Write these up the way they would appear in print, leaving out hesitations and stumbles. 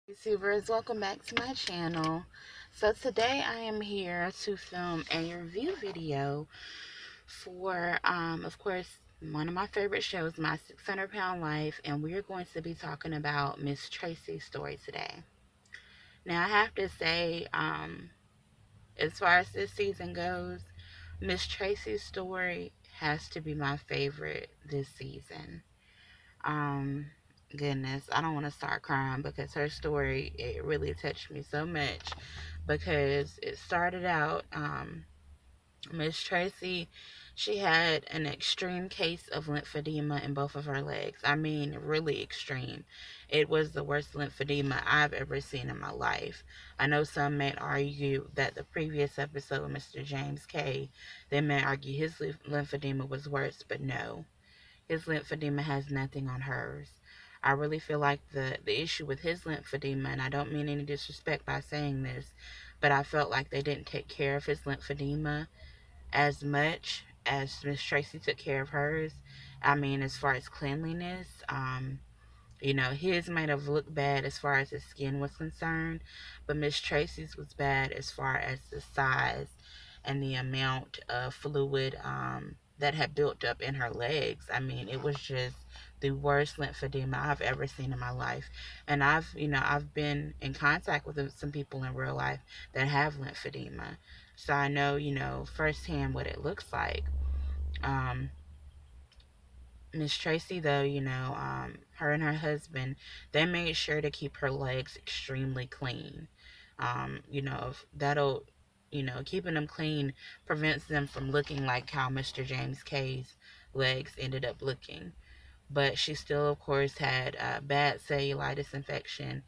YouTubers, welcome back to my channel. So today I am here to film a review video for, of course, one of my favorite shows, My 600-Pound Life, and we're going to be talking about Miss Tracey's story today. Now I have to say, as far as this season goes, Miss Tracey's story has to be my favorite this season. Um, Goodness, I don't want to start crying because her story, it really touched me so much because it started out, Miss Tracy, she had an extreme case of lymphedema in both of her legs. I mean, really extreme. It was the worst lymphedema I've ever seen in my life. I know some may argue that the previous episode, Mr. James K, they may argue his lymphedema was worse, but no. His lymphedema has nothing on hers. I really feel like the issue with his lymphedema, and I don't mean any disrespect by saying this, but I felt like they didn't take care of his lymphedema as much as Miss Tracy took care of hers. I mean, as far as cleanliness, his might have looked bad as far as his skin was concerned, but Miss Tracy's was bad as far as the size and the amount of fluid that had built up in her legs. I mean, it was just the worst lymphedema I've ever seen in my life. And I've been in contact with some people in real life that have lymphedema. So I know, firsthand what it looks like. Um, Miss Tracy, though, her and her husband, they made sure to keep her legs extremely clean. If that'll, keeping them clean prevents them from looking like how Mr. James K's legs ended up looking. But she still, of course, had bad cellulitis infection,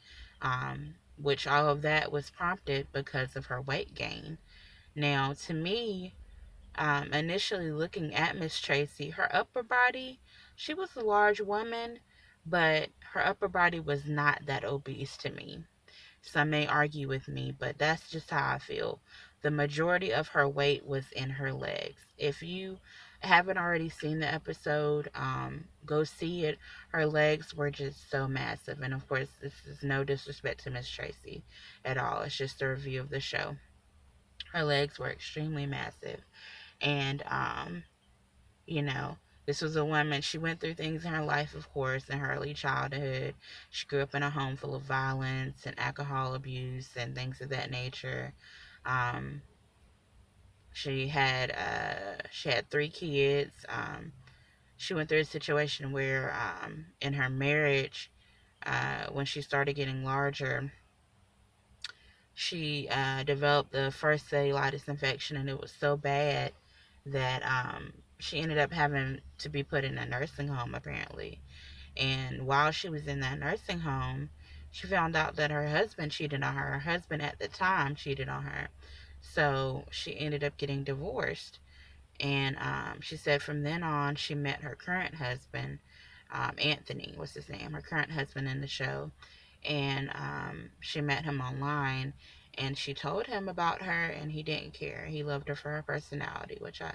which all of that was prompted because of her weight gain. Now, to me, initially looking at Miss Tracy, her upper body, she was a large woman, but her upper body was not that obese to me. Some may argue with me, but that's just how I feel. The majority of her weight was in her legs. If you haven't already seen the episode, go see it. Her legs were just so massive. And of course, this is no disrespect to Miss Tracy at all. It's just a review of the show. Her legs were extremely massive. And you know, this was a woman, she went through things in her life, of course, in her early childhood. She grew up in a home full of violence and alcohol abuse and things of that nature. Um, she had 3 kids. She went through a situation where, in her marriage, when she started getting larger, she developed the first cellulitis infection, and it was so bad that she ended up having to be put in a nursing home, apparently. And while she was in that nursing home, she found out that her husband cheated on her. Her husband at the time cheated on her. So she ended up getting divorced. And she said from then on, she met her current husband, Anthony was his name, her current husband in the show. And she met him online, and she told him about her, and he didn't care. He loved her for her personality, which I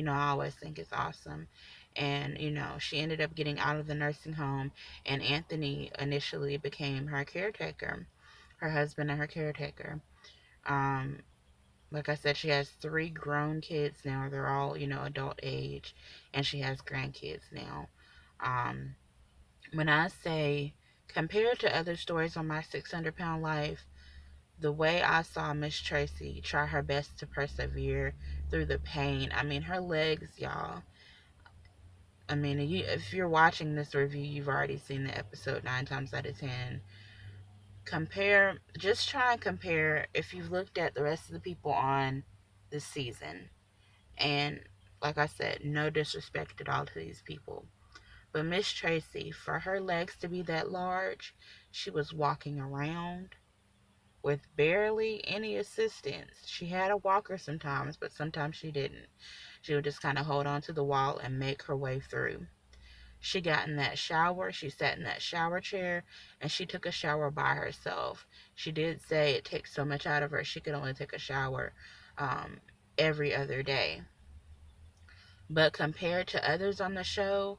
always think is awesome. And she ended up getting out of the nursing home, and Anthony initially became her caretaker, her husband and her caretaker. um like I said, she has 3 grown kids now. They're all adult age, and she has grandkids now. um when I say, compared to other stories on My 600-Pound Life, the way I saw Miss Tracy try her best to persevere through the pain, I mean, her legs, y'all. I mean, if you're watching this review, you've already seen the episode 9 times out of 10. Just try and compare if you've looked at the rest of the people on this season. And like I said, no disrespect at all to these people. But Miss Tracy, for her legs to be that large, she was walking around with barely any assistance. She had a walker sometimes, but sometimes she didn't. She would just kind of hold on to the wall and make her way through. She got in that shower, she sat in that shower chair, and she took a shower by herself. She did say it takes so much out of her, she could only take a shower um, every other day. But compared to others on the show,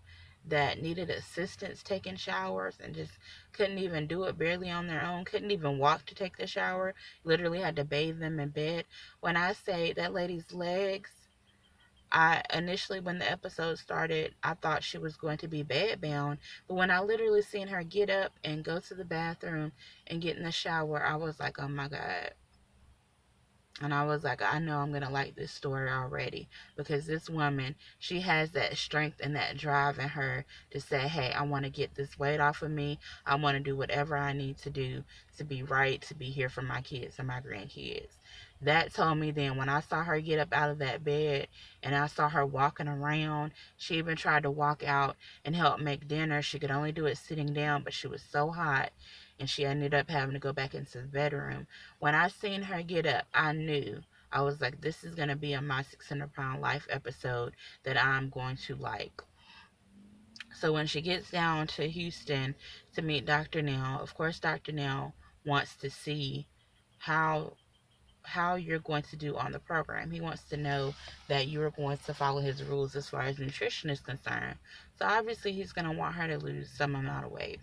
that needed assistance taking showers and just couldn't even do it barely on their own, couldn't even walk to take the shower, literally had to bathe them in bed. When I say that lady's legs, I initially, when the episode started, I thought she was going to be bedbound. But when I literally seen her get up and go to the bathroom and get in the shower, I was like, oh my God. And I was like, I know I'm going to like this story already, because this woman, she has that strength and that drive in her to say, hey, I want to get this weight off of me. I want to do whatever I need to do to be right, to be here for my kids and my grandkids. That told me then, when I saw her get up out of that bed and I saw her walking around, she even tried to walk out and help make dinner. She could only do it sitting down, but she was so hot and she ended up having to go back into the bedroom. When I seen her get up, I knew. I was like, this is going to be a My 600 Pound Life episode that I'm going to like. So when she gets down to Houston to meet Dr. Nell, of course, Dr. Nell wants to see how you're going to do on the program. He wants to know that you're going to follow his rules as far as nutrition is concerned. So obviously he's going to want her to lose some amount of weight.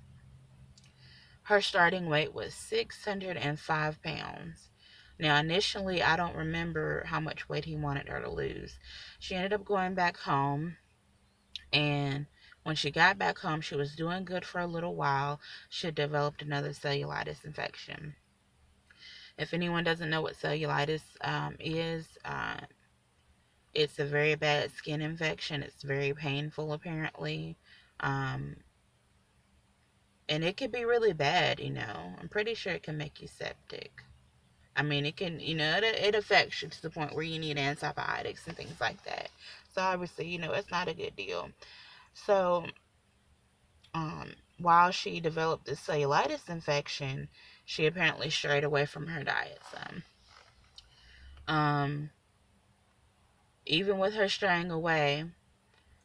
Her starting weight was 605 pounds. Now, initially, I don't remember how much weight he wanted her to lose. She ended up going back home, and when she got back home, she was doing good for a little while. She developed another cellulitis infection. If anyone doesn't know what cellulitis is, it's a very bad skin infection. It's very painful, apparently. Um, and it could be really bad, you know. I'm pretty sure it can make you septic. I mean, it can, it affects you to the point where you need antibiotics and things like that. So obviously, it's not a good deal. So, while she developed this cellulitis infection, she apparently strayed away from her diet some. Um, Even with her straying away,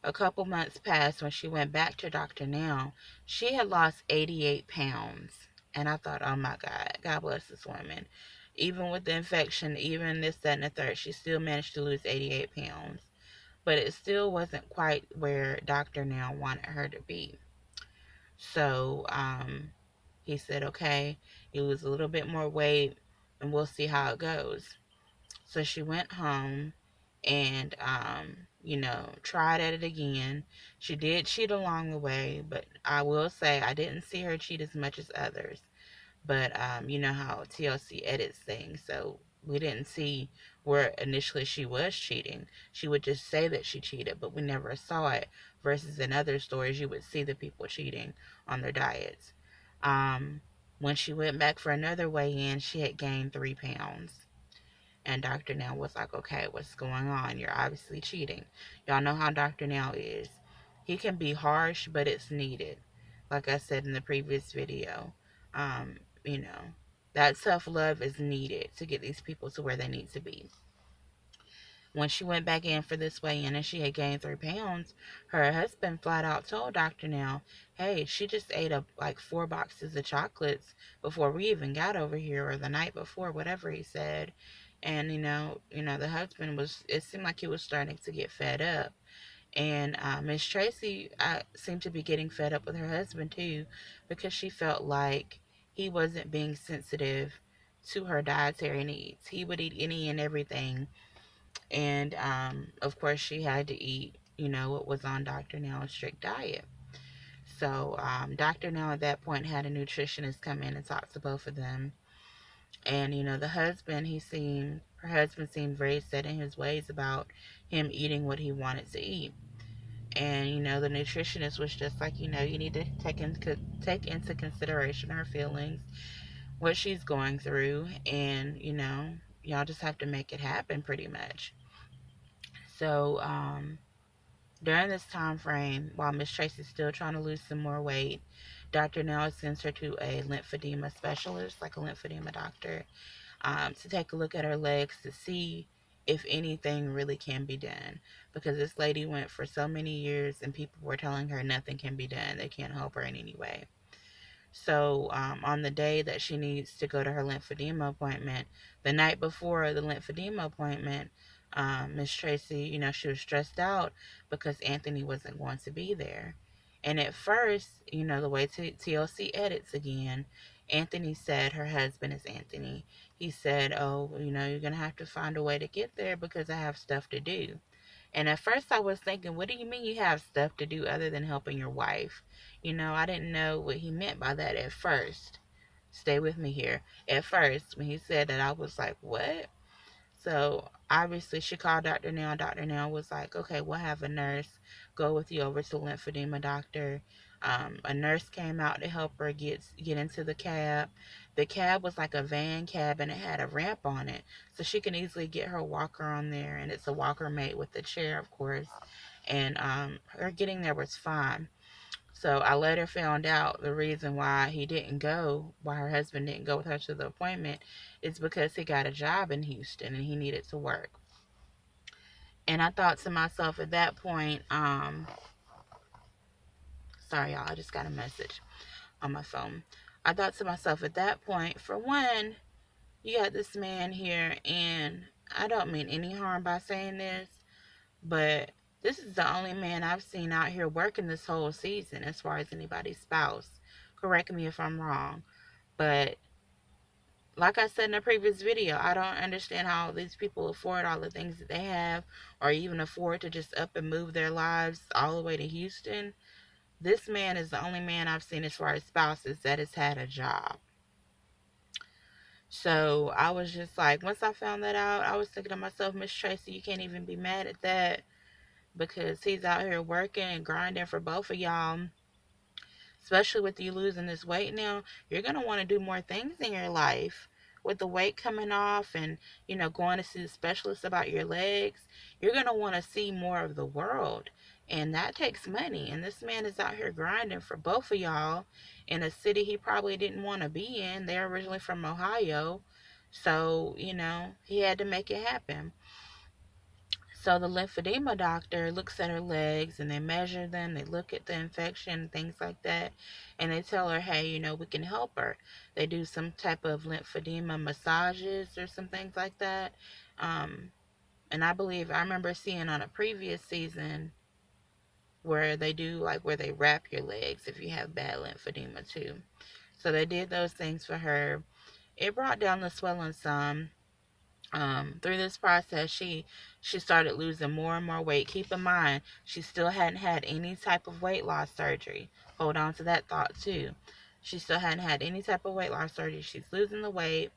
a couple months passed when she went back to Dr. Now. She had lost 88 pounds. And I thought, oh my God, God bless this woman. Even with the infection, even this, that, and the third, she still managed to lose 88 pounds. But it still wasn't quite where Dr. Now wanted her to be. So he said, okay, you lose a little bit more weight and we'll see how it goes. So she went home and, tried at it again. She did cheat along the way, but I will say I didn't see her cheat as much as others. But you know how TLC edits things, so we didn't see where initially she was cheating. She would just say that she cheated, but we never saw it. Versus in other stories, you would see the people cheating on their diets. Um, when she went back for another weigh-in, she had gained 3 pounds. And Dr. Now was like, okay, what's going on? You're obviously cheating. Y'all know how Dr. Now is. He can be harsh, but it's needed. Like I said in the previous video, um, you know, that self love is needed to get these people to where they need to be. When she went back in for this weigh in and she had gained 3 pounds, her husband flat out told Dr. Now, hey, she just ate up like 4 boxes of chocolates before we even got over here, or the night before, whatever he said. And the husband was, it seemed like he was starting to get fed up. And Miss Tracey seemed to be getting fed up with her husband too, because she felt like he wasn't being sensitive to her dietary needs. He would eat any and everything, and of course, she had to eat, what was on Dr. Nell's strict diet. So Dr. Nell at that point had a nutritionist come in and talk to both of them. And, her husband seemed very set in his ways about him eating what he wanted to eat. And, the nutritionist was just like, you need to take into consideration her feelings, what she's going through, and, y'all just have to make it happen pretty much. So, during this time frame, while Miss Tracy's still trying to lose some more weight, Dr. Now sends her to a lymphedema specialist, like a lymphedema doctor, to take a look at her legs to see if anything really can be done. Because this lady went for so many years and people were telling her nothing can be done. They can't help her in any way. So on the day that she needs to go to her lymphedema appointment, the night before the lymphedema appointment, Miss Tracy, she was stressed out because Anthony wasn't going to be there. And at first, the way TLC edits again, Anthony said, her husband is Anthony. He said, oh, you're going to have to find a way to get there because I have stuff to do. And at first I was thinking, what do you mean you have stuff to do other than helping your wife? I didn't know what he meant by that at first. Stay with me here. At first, when he said that, I was like, what? So obviously she called Dr. Now. Dr. Now was like, okay, we'll have a nurse go with you over to lymphedema doctor. A nurse came out to help her get into the cab. The cab was like a van cab and it had a ramp on it. So she can easily get her walker on there, and it's a walker mate with the chair, of course. And her getting there was fine. So I later found out the reason why why her husband didn't go with her to the appointment, is because he got a job in Houston and he needed to work. And I thought to myself at that point, sorry y'all, I just got a message on my phone. I thought to myself at that point, for one, you got this man here, and I don't mean any harm by saying this, but this is the only man I've seen out here working this whole season as far as anybody's spouse. Correct me if I'm wrong. But like I said in the previous video, I don't understand how these people afford all the things that they have, or even afford to just up and move their lives all the way to Houston. This man is the only man I've seen as far as spouses that has had a job. So I was just like, once I found that out, I was thinking to myself, Miss Tracey, you can't even be mad at that, because he's out here working and grinding for both of y'all. Especially with you losing this weight now, you're going to want to do more things in your life. With the weight coming off and, going to see the specialist about your legs, you're going to want to see more of the world. And that takes money. And this man is out here grinding for both of y'all in a city he probably didn't want to be in. They're originally from Ohio. So, he had to make it happen. So the lymphedema doctor looks at her legs and they measure them, they look at the infection, things like that, and they tell her, hey, we can help her. They do some type of lymphedema massages or some things like that. And I remember seeing on a previous season where they do where they wrap your legs if you have bad lymphedema too. So they did those things for her. It brought down the swelling some. Through this process, she started losing more and more weight. Keep in mind, she still hadn't had any type of weight loss surgery. Hold on to that thought too. She still hadn't had any type of weight loss surgery. She's losing the weight.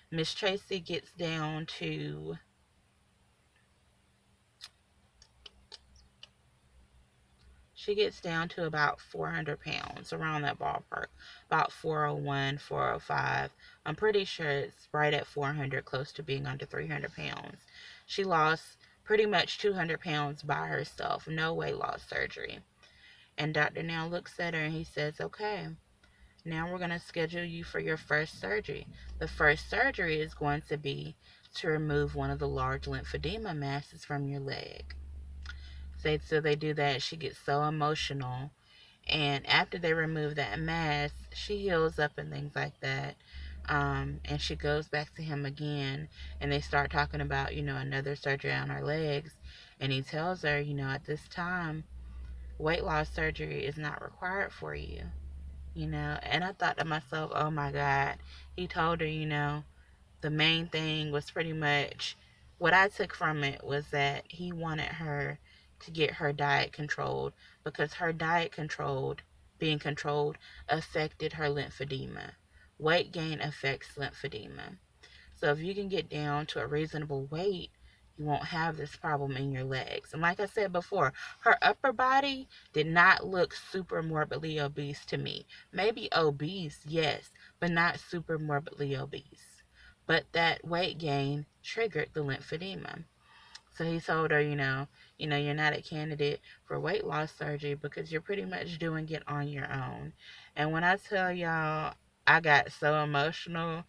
Miss Tracey gets down to about 400 pounds, around that ballpark, about 401, 405. I'm pretty sure it's right at 400, close to being under 300 pounds. She lost pretty much 200 pounds by herself, no weight loss surgery. And Dr. Now looks at her and he says, okay, now we're going to schedule you for your first surgery. The first surgery is going to be to remove one of the large lymphedema masses from your leg. So they do that. She gets so emotional. And after they remove that mass, she heals up and things like that. And she goes back to him again. And they start talking about, another surgery on her legs. And he tells her, at this time, weight loss surgery is not required for you. And I thought to myself, oh my God. He told her, the main thing was pretty much, what I took from it was that he wanted her to get her diet controlled, because her being controlled, affected her lymphedema. Weight gain affects lymphedema. So if you can get down to a reasonable weight, you won't have this problem in your legs. And like I said before, her upper body did not look super morbidly obese to me. Maybe obese, yes, but not super morbidly obese. But that weight gain triggered the lymphedema. So he told her, you're not a candidate for weight loss surgery because you're pretty much doing it on your own. And when I tell y'all, I got so emotional.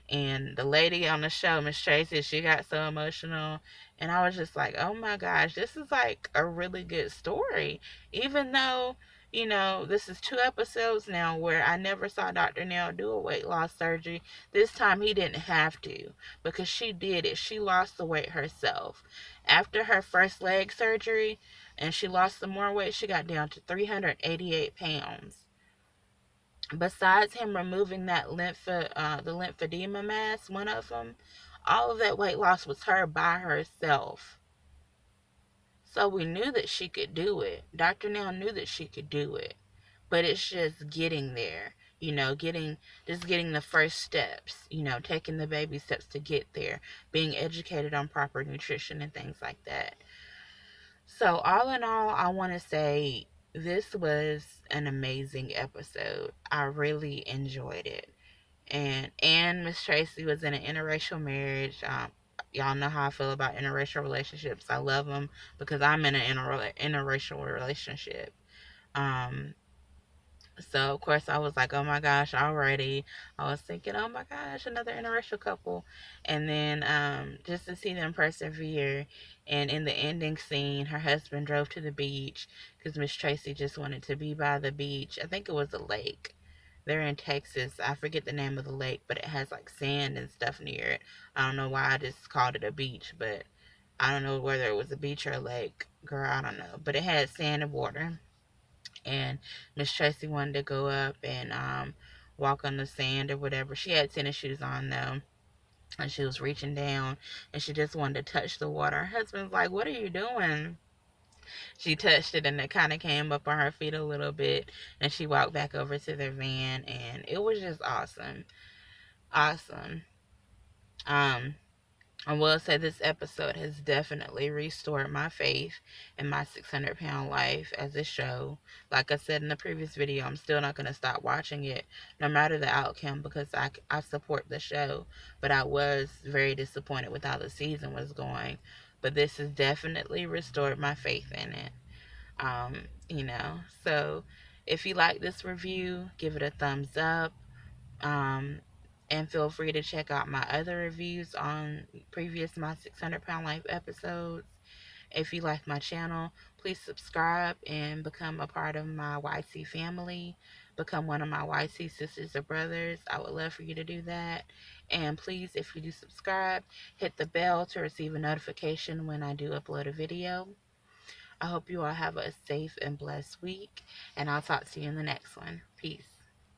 And the lady on the show, Miss Tracey, she got so emotional. And I was just like, oh my gosh, this is like a really good story. Even though, this is 2 episodes now where I never saw Dr. Nell do a weight loss surgery. This time he didn't have to, because she did it. She lost the weight herself. After her first leg surgery, and she lost some more weight. She got down to 388 pounds. Besides him removing that the lymphedema mass, one of them, all of that weight loss was her by herself. So we knew that she could do it. Dr. Neil knew that she could do it. But it's just getting there, getting the first steps, taking the baby steps to get there, being educated on proper nutrition and things like that. So, all in all, I want to say this was an amazing episode. I really enjoyed it. And Miss Tracey was in an interracial marriage. Y'all know how I feel about interracial relationships. I love them because I'm in an interracial relationship. Um, so of course I was like, oh my gosh, already. I was thinking, oh my gosh, another interracial couple. And then just to see them persevere. And in the ending scene, her husband drove to the beach because Miss Tracy just wanted to be by the beach. I think it was a lake. They're in Texas. I forget the name of the lake, but it has like sand and stuff near it. I don't know why I just called it a beach, but I don't know whether it was a beach or a lake. Girl, I don't know. But it had sand and water, and Miss Tracy wanted to go up and walk on the sand or whatever. She had tennis shoes on though, and she was reaching down and she just wanted to touch the water. Her husband's like, "What are you doing?" She touched it and it kind of came up on her feet a little bit, and she walked back over to their van, and it was just awesome, awesome. Um, I will say this episode has definitely restored my faith in my 600-pound life as a show. Like I said in the previous video, I'm still not going to stop watching it no matter the outcome because I support the show. But I was very disappointed with how the season was going. But this has definitely restored my faith in it. So if you like this review, give it a thumbs up. Um, and feel free to check out my other reviews on previous My 600-Pound Life episodes. If you like my channel, please subscribe and become a part of my YC family. Become one of my YC sisters or brothers. I would love for you to do that. And please, if you do subscribe, hit the bell to receive a notification when I do upload a video. I hope you all have a safe and blessed week, and I'll talk to you in the next one. Peace.